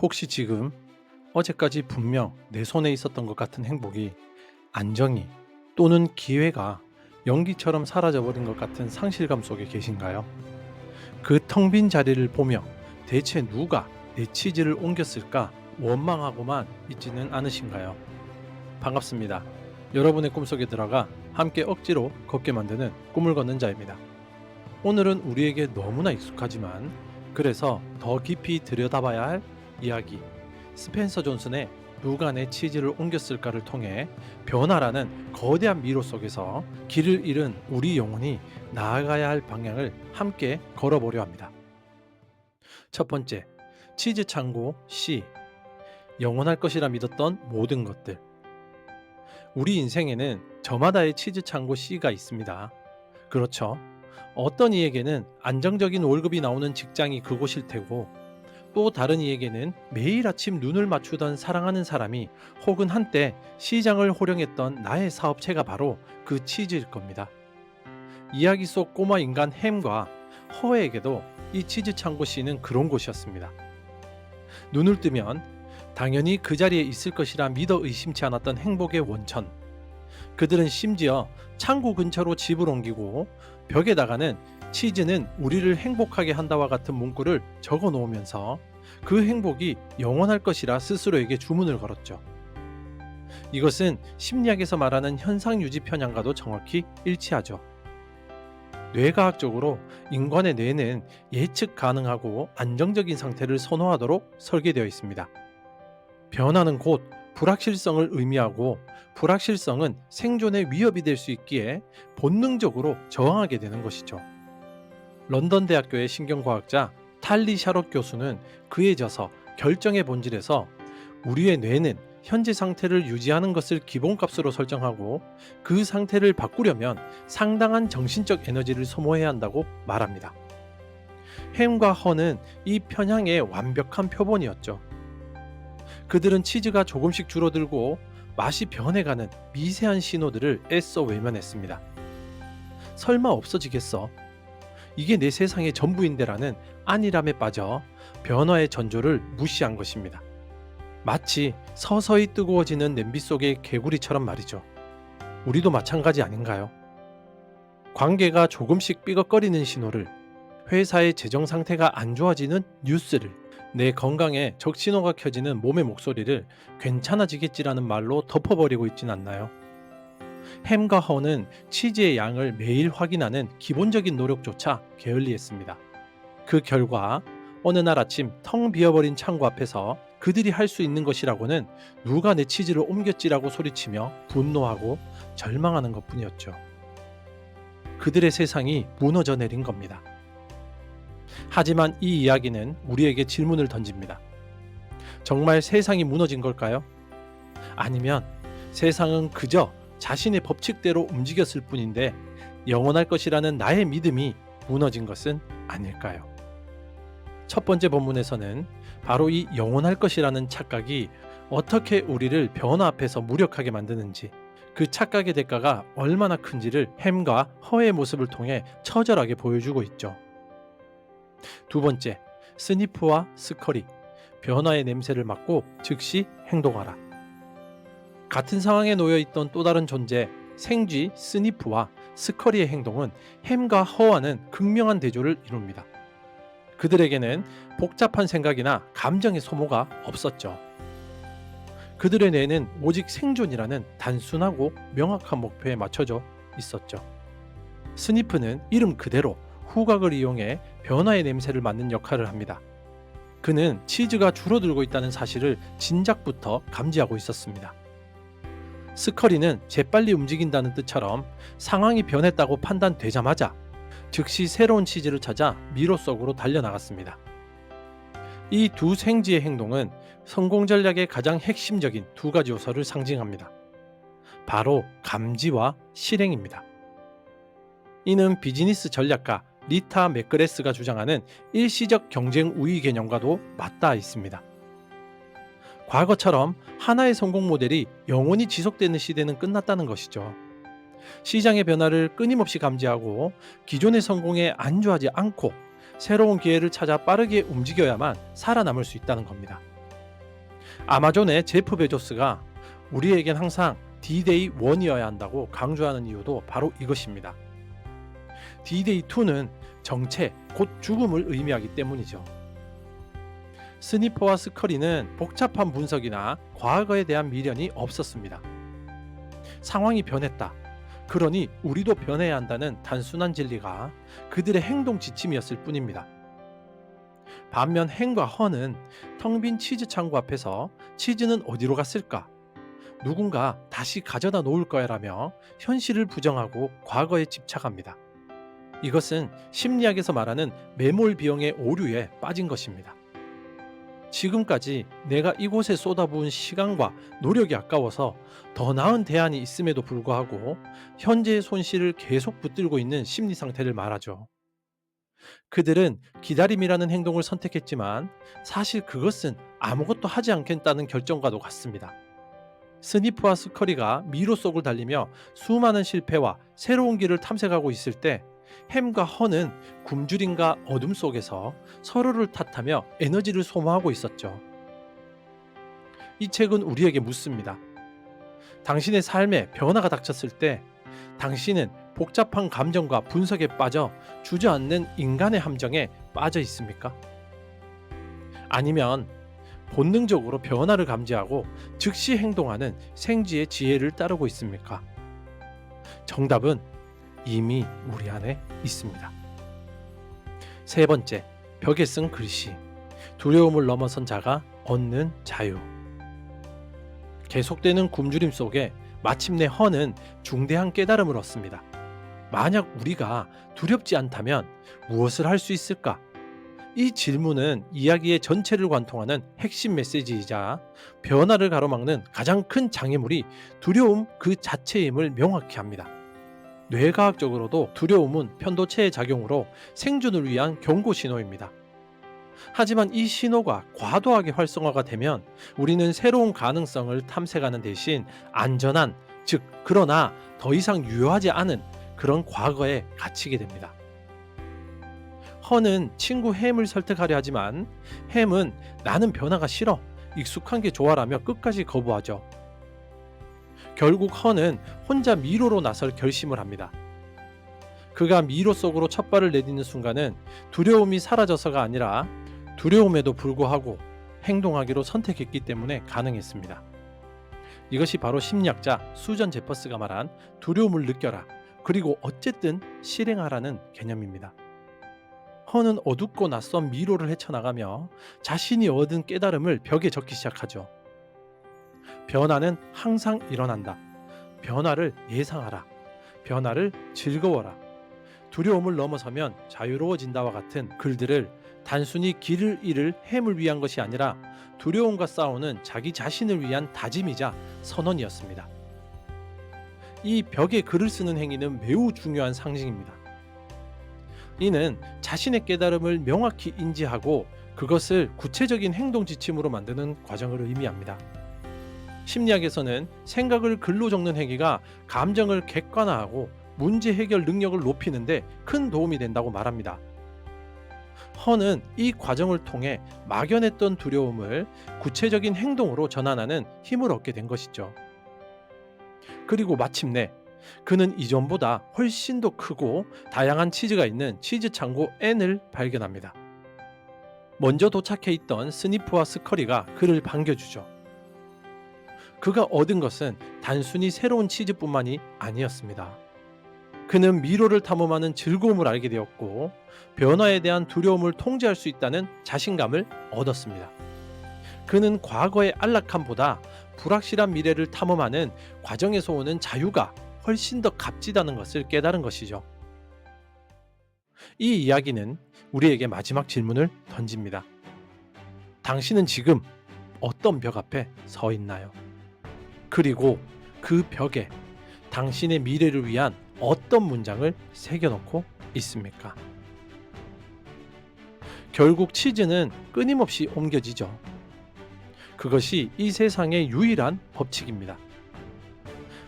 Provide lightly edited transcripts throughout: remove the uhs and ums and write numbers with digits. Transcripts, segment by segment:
혹시 지금 어제까지 분명 내 손에 있었던 것 같은 행복이 안정이 또는 기회가 연기처럼 사라져버린 것 같은 상실감 속에 계신가요? 그 텅 빈 자리를 보며 대체 누가 내 치즈를 옮겼을까 원망하고만 있지는 않으신가요? 반갑습니다. 여러분의 꿈속에 들어가 함께 억지로 걷게 만드는 꿈을 걷는 자입니다. 오늘은 우리에게 너무나 익숙하지만 그래서 더 깊이 들여다봐야 할 이야기, 스펜서 존슨의 누가 내 치즈를 옮겼을까를 통해 변화라는 거대한 미로 속에서 길을 잃은 우리 영혼이 나아가야 할 방향을 함께 걸어보려 합니다. 첫 번째, 치즈 창고 C. 영원할 것이라 믿었던 모든 것들. 우리 인생에는 저마다의 치즈 창고 C가 있습니다. 그렇죠. 어떤 이에게는 안정적인 월급이 나오는 직장이 그곳일 테고, 또 다른 이에게는 매일 아침 눈을 맞추던 사랑하는 사람이 혹은 한때 시장을 호령했던 나의 사업체가 바로 그 치즈일 겁니다. 이야기 속 꼬마 인간 햄과 허에게도 이 치즈 창고 C는 그런 곳이었습니다. 눈을 뜨면 당연히 그 자리에 있을 것이라 믿어 의심치 않았던 행복의 원천. 그들은 심지어 창고 근처로 집을 옮기고 벽에다가는 치즈는 우리를 행복하게 한다와 같은 문구를 적어 놓으면서 그 행복이 영원할 것이라 스스로에게 주문을 걸었죠. 이것은 심리학에서 말하는 현상유지 편향과도 정확히 일치하죠. 뇌과학적으로 인간의 뇌는 예측 가능하고 안정적인 상태를 선호하도록 설계되어 있습니다. 변화는 곧 불확실성을 의미하고, 불확실성은 생존의 위협이 될 수 있기에 본능적으로 저항하게 되는 것이죠. 런던 대학교의 신경과학자 탈리 샤롯 교수는 그에 져서 결정의 본질에서 우리의 뇌는 현재 상태를 유지하는 것을 기본값으로 설정하고 그 상태를 바꾸려면 상당한 정신적 에너지를 소모해야 한다고 말합니다. 햄과 허는 이 편향의 완벽한 표본이었죠. 그들은 치즈가 조금씩 줄어들고 맛이 변해가는 미세한 신호들을 애써 외면했습니다. 설마 없어지겠어? 이게 내 세상의 전부인데라는 안일함에 빠져 변화의 전조를 무시한 것입니다. 마치 서서히 뜨거워지는 냄비 속의 개구리처럼 말이죠. 우리도 마찬가지 아닌가요? 관계가 조금씩 삐걱거리는 신호를, 회사의 재정 상태가 안 좋아지는 뉴스를, 내 건강에 적신호가 켜지는 몸의 목소리를 괜찮아지겠지라는 말로 덮어버리고 있진 않나요? 햄과 허는 치즈의 양을 매일 확인하는 기본적인 노력조차 게을리했습니다. 그 결과 어느 날 아침 텅 비어버린 창고 앞에서 그들이 할 수 있는 것이라고는 누가 내 치즈를 옮겼지라고 소리치며 분노하고 절망하는 것뿐이었죠. 그들의 세상이 무너져 내린 겁니다. 하지만 이 이야기는 우리에게 질문을 던집니다. 정말 세상이 무너진 걸까요? 아니면 세상은 그저 자신의 법칙대로 움직였을 뿐인데 영원할 것이라는 나의 믿음이 무너진 것은 아닐까요? 첫 번째 본문에서는 바로 이 영원할 것이라는 착각이 어떻게 우리를 변화 앞에서 무력하게 만드는지, 그 착각의 대가가 얼마나 큰지를 햄과 허의 모습을 통해 처절하게 보여주고 있죠. 두 번째, 스니프와 스커리, 변화의 냄새를 맡고 즉시 행동하라. 같은 상황에 놓여있던 또 다른 존재, 생쥐 스니프와 스커리의 행동은 햄과 허와는 극명한 대조를 이룹니다. 그들에게는 복잡한 생각이나 감정의 소모가 없었죠. 그들의 뇌는 오직 생존이라는 단순하고 명확한 목표에 맞춰져 있었죠. 스니프는 이름 그대로 후각을 이용해 변화의 냄새를 맡는 역할을 합니다. 그는 치즈가 줄어들고 있다는 사실을 진작부터 감지하고 있었습니다. 스커리는 재빨리 움직인다는 뜻처럼 상황이 변했다고 판단되자마자 즉시 새로운 치즈를 찾아 미로 속으로 달려나갔습니다. 이 두 생쥐의 행동은 성공 전략의 가장 핵심적인 두 가지 요소를 상징합니다. 바로 감지와 실행입니다. 이는 비즈니스 전략가 리타 맥그레스가 주장하는 일시적 경쟁 우위 개념과도 맞닿아 있습니다. 과거처럼 하나의 성공 모델이 영원히 지속되는 시대는 끝났다는 것이죠. 시장의 변화를 끊임없이 감지하고 기존의 성공에 안주하지 않고 새로운 기회를 찾아 빠르게 움직여야만 살아남을 수 있다는 겁니다. 아마존의 제프 베조스가 우리에겐 항상 D-Day 1이어야 한다고 강조하는 이유도 바로 이것입니다. D-Day 2는 정체, 곧 죽음을 의미하기 때문이죠. 스니퍼와 스커리는 복잡한 분석이나 과거에 대한 미련이 없었습니다. 상황이 변했다. 그러니 우리도 변해야 한다는 단순한 진리가 그들의 행동 지침이었을 뿐입니다. 반면 헨과 헌은 텅 빈 치즈 창고 앞에서 치즈는 어디로 갔을까? 누군가 다시 가져다 놓을 거야라며 현실을 부정하고 과거에 집착합니다. 이것은 심리학에서 말하는 매몰 비용의 오류에 빠진 것입니다. 지금까지 내가 이곳에 쏟아부은 시간과 노력이 아까워서 더 나은 대안이 있음에도 불구하고 현재의 손실을 계속 붙들고 있는 심리 상태를 말하죠. 그들은 기다림이라는 행동을 선택했지만 사실 그것은 아무것도 하지 않겠다는 결정과도 같습니다. 스니프와 스커리가 미로 속을 달리며 수많은 실패와 새로운 길을 탐색하고 있을 때 햄과 헌은 굶주림과 어둠 속에서 서로를 탓하며 에너지를 소모하고 있었죠. 이 책은 우리에게 묻습니다. 당신의 삶에 변화가 닥쳤을 때 당신은 복잡한 감정과 분석에 빠져 주저앉는 인간의 함정에 빠져 있습니까? 아니면 본능적으로 변화를 감지하고 즉시 행동하는 생지의 지혜를 따르고 있습니까? 정답은 이미 우리 안에 있습니다. 세 번째, 벽에 쓴 글씨. 두려움을 넘어선 자가 얻는 자유. 계속되는 굶주림 속에 마침내 헌은 중대한 깨달음을 얻습니다. 만약 우리가 두렵지 않다면 무엇을 할 수 있을까? 이 질문은 이야기의 전체를 관통하는 핵심 메시지이자 변화를 가로막는 가장 큰 장애물이 두려움 그 자체임을 명확히 합니다. 뇌과학적으로도 두려움은 편도체의 작용으로 생존을 위한 경고 신호입니다. 하지만 이 신호가 과도하게 활성화가 되면 우리는 새로운 가능성을 탐색하는 대신 안전한, 즉 그러나 더 이상 유효하지 않은 그런 과거에 갇히게 됩니다. 헌은 친구 햄을 설득하려 하지만 햄은 나는 변화가 싫어, 익숙한 게 좋아라며 끝까지 거부하죠. 결국 헌은 혼자 미로로 나설 결심을 합니다. 그가 미로 속으로 첫 발을 내딛는 순간은 두려움이 사라져서가 아니라 두려움에도 불구하고 행동하기로 선택했기 때문에 가능했습니다. 이것이 바로 심리학자 수전 제퍼스가 말한 두려움을 느껴라, 그리고 어쨌든 실행하라는 개념입니다. 헌은 어둡고 낯선 미로를 헤쳐나가며 자신이 얻은 깨달음을 벽에 적기 시작하죠. 변화는 항상 일어난다. 변화를 예상하라. 변화를 즐거워라. 두려움을 넘어서면 자유로워진다와 같은 글들을 단순히 길을 잃을 햄을 위한 것이 아니라 두려움과 싸우는 자기 자신을 위한 다짐이자 선언이었습니다. 이 벽에 글을 쓰는 행위는 매우 중요한 상징입니다. 이는 자신의 깨달음을 명확히 인지하고 그것을 구체적인 행동 지침으로 만드는 과정을 의미합니다. 심리학에서는 생각을 글로 적는 행위가 감정을 객관화하고 문제 해결 능력을 높이는데 큰 도움이 된다고 말합니다. 헌은 이 과정을 통해 막연했던 두려움을 구체적인 행동으로 전환하는 힘을 얻게 된 것이죠. 그리고 마침내 그는 이전보다 훨씬 더 크고 다양한 치즈가 있는 치즈 창고 N을 발견합니다. 먼저 도착해 있던 스니프와 스커리가 그를 반겨주죠. 그가 얻은 것은 단순히 새로운 치즈뿐만이 아니었습니다. 그는 미로를 탐험하는 즐거움을 알게 되었고 변화에 대한 두려움을 통제할 수 있다는 자신감을 얻었습니다. 그는 과거의 안락함보다 불확실한 미래를 탐험하는 과정에서 오는 자유가 훨씬 더 값지다는 것을 깨달은 것이죠. 이 이야기는 우리에게 마지막 질문을 던집니다. 당신은 지금 어떤 벽 앞에 서 있나요? 그리고 그 벽에 당신의 미래를 위한 어떤 문장을 새겨놓고 있습니까? 결국 치즈는 끊임없이 옮겨지죠. 그것이 이 세상의 유일한 법칙입니다.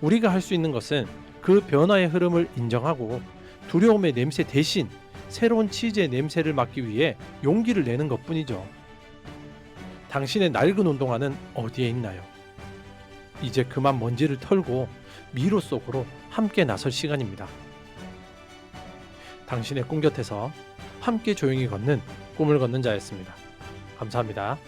우리가 할 수 있는 것은 그 변화의 흐름을 인정하고 두려움의 냄새 대신 새로운 치즈의 냄새를 맡기 위해 용기를 내는 것뿐이죠. 당신의 낡은 운동화는 어디에 있나요? 이제 그만 먼지를 털고 미로 속으로 함께 나설 시간입니다. 당신의 꿈 곁에서 함께 조용히 걷는 꿈을 걷는 자였습니다. 감사합니다.